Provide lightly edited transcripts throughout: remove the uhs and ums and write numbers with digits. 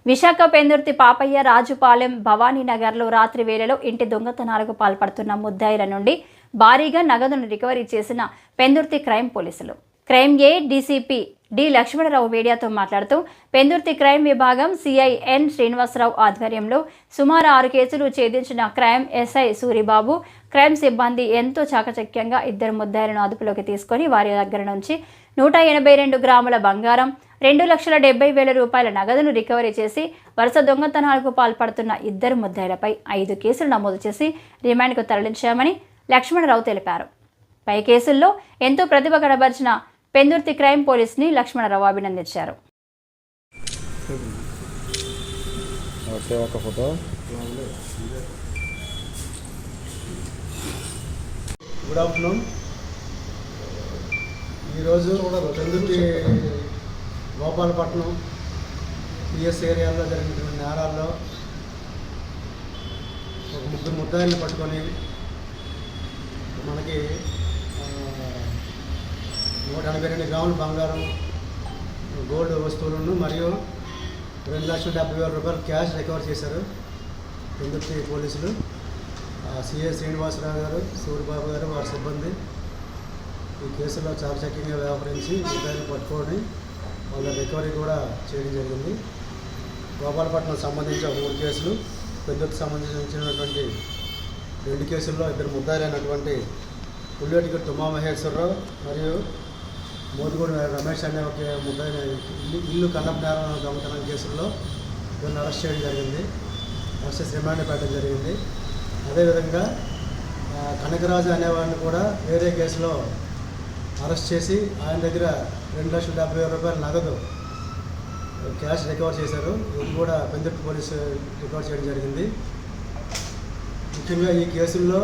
విశాఖ పెందుర్తి పాపయ్య రాజుపాలెం భవానీనగర్లో రాత్రి వేళలో ఇంటి దొంగతనాలకు పాల్పడుతున్న ముద్దాయిల నుండి భారీగా నగదును రికవరీ చేసిన పెందుర్తి క్రైమ్ పోలీసులు. క్రైమ్ ఏ డీసీపీ డి లక్ష్మణరావు మీడియాతో మాట్లాడుతూ, పెందుర్తి క్రైమ్ విభాగం సిఐ ఎన్ శ్రీనివాసరావు ఆధ్వర్యంలో సుమారు 6 కేసులు ఛేదించిన క్రైమ్ ఎస్ఐ సూరిబాబు, క్రైమ్ సిబ్బంది ఎంతో చాకచక్యంగా 2 ముద్దాయిలను అదుపులోకి తీసుకొని వారి దగ్గర నుంచి 182 గ్రాముల బంగారం, 2,70,000 రూపాయల నగదును రికవరీ చేసి వరుస దొంగతనాలకు పాల్పడుతున్న 2 ముద్దాయిలపై 5 కేసులు నమోదు చేసి రిమాండ్కు తరలించామని లక్ష్మణరావు తెలిపారు. పై కేసుల్లో ఎంతో ప్రతిభ కనబరిచిన పెందుర్తి క్రైమ్ పోలీస్ని లక్ష్మణరావు అభినందించారు. Good afternoon. ఈరోజు పెందుర్తి గోపాలపట్నం పిఎస్ ఏరియాలో జరిగినటువంటి నేరాల్లో ఒక 3 ముద్దాయిల్ని పట్టుకొని మనకి 182 గ్రాముల బంగారం, గోల్డ్ వస్తువులను మరియు 2,70,000 రూపాయలు క్యాష్ రికవర్ చేశారు పెందుర్తి పోలీసులు. సిఐ శ్రీనివాసరావు గారు, సూరిబాబు గారు, వారి సిబ్బంది ఈ కేసులో చాకచక్యంగా వ్యవహరించి ముద్దాయిల్ని పట్టుకొని వాళ్ళ రికవరీ కూడా చేయడం జరిగింది. గోపాలపట్నం సంబంధించిన 3 కేసులు, పెందుర్తికి సంబంధించినటువంటి 2 కేసుల్లో 2 ముద్దాయిలైనటువంటి పుల్లేటికి తుమ్మా మహేశ్వరరావు మరియు మోదుగూడు రమేష్ అనే ఒక ముద్దాయిని ఇల్లు కన్నప్ప నేరం దొంగతనం కేసుల్లో వీళ్ళని అరెస్ట్ చేయడం జరిగింది. అరెస్ట్ చేసి రిమాండ్ పెట్టడం జరిగింది. అదేవిధంగా కనకరాజు అనేవాడిని కూడా వేరే కేసులో అరెస్ట్ చేసి ఆయన దగ్గర 2,70,000 రూపాయల నగదు క్యాష్ రికవర్ చేశారు. ఇది కూడా పెందుర్తి పోలీసు రికవర్ చేయడం జరిగింది. ముఖ్యంగా ఈ కేసుల్లో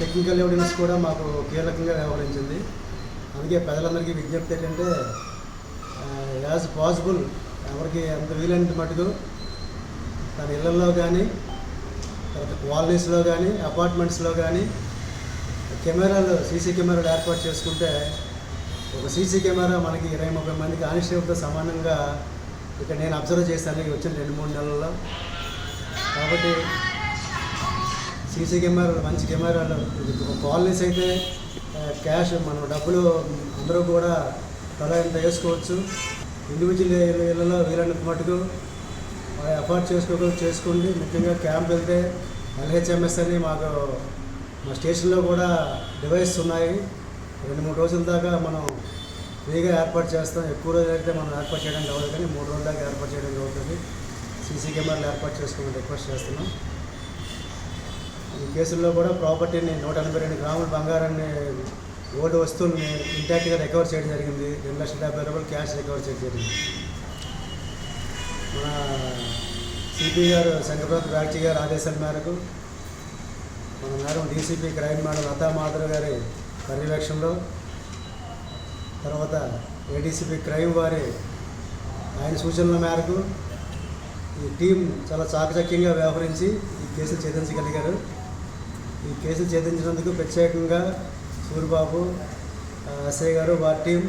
టెక్నికల్ ఎవిడెన్స్ కూడా మాకు కీలకంగా వ్యవహరించింది. అందుకే ప్రజలందరికీ విజ్ఞప్తి ఏంటంటే, యాజ్ పాసిబుల్ ఎవరికి ఎంత వీలైనంత మటుకు తన ఇళ్లలో కానీ, తర్వాత కాలనీస్లో కానీ, అపార్ట్మెంట్స్లో కానీ కెమెరాలు, సీసీ కెమెరాలు ఏర్పాటు చేసుకుంటే ఒక సీసీ కెమెరా మనకి 20-30 మంది కానిస్టేబుల్తో సమానంగా ఇక్కడ నేను అబ్జర్వ్ చేశాను వచ్చిన 2-3 నెలల్లో. కాబట్టి సీసీ కెమెరాలు, మంచి కెమెరాలు, కాలనీస్ అయితే క్యాష్ మనం డబ్బులు అందరూ కూడా తల ఎంత వేసుకోవచ్చు. ఇండివిజువల్ ఇళ్లలో వీలైనంత మటుకు ఎఫర్ట్ చేసుకోండి. ముఖ్యంగా క్యాంప్ వెళ్తే LHMS అని మాకు మా స్టేషన్లో కూడా డివైస్ ఉన్నాయి. 2-3 రోజుల దాకా మనం ఫ్రీగా ఏర్పాటు చేస్తాం. ఎక్కువ రోజులు అయితే మనం ఏర్పాటు చేయడానికి అవ్వదు, కానీ 3 రోజుల దాకా ఏర్పాటు చేయడానికి అవుతుంది. సీసీ కెమెరాలు ఏర్పాటు చేసుకోమని రిక్వెస్ట్ చేస్తున్నాం. ఈ కేసుల్లో కూడా ప్రాపర్టీని 182 గ్రాముల బంగారాన్ని, గోల్డ్ వస్తువుల్ని ఇంటాక్ట్గా రికవర్ చేయడం జరిగింది. 2,70,000 రూపాయలు క్యాష్ రికవర్ చేయడం జరిగింది. మన సిపి గారు, శంకరప్రసాద్ బ్యాక్చి గారి ఆదేశాల మేరకు మన madam DCP crime madam Latha Madhav గారి పర్యవేక్షణలో, తర్వాత ఏడీసీపీ క్రైమ్ వారి ఆయన సూచనల మేరకు ఈ టీం చాలా చాకచక్యంగా వ్యవహరించి ఈ కేసులు ఛేదించగలిగారు. ఈ కేసులు ఛేదించినందుకు ప్రత్యేకంగా సూరిబాబు, ఎస్ఐ గారు, వారి టీం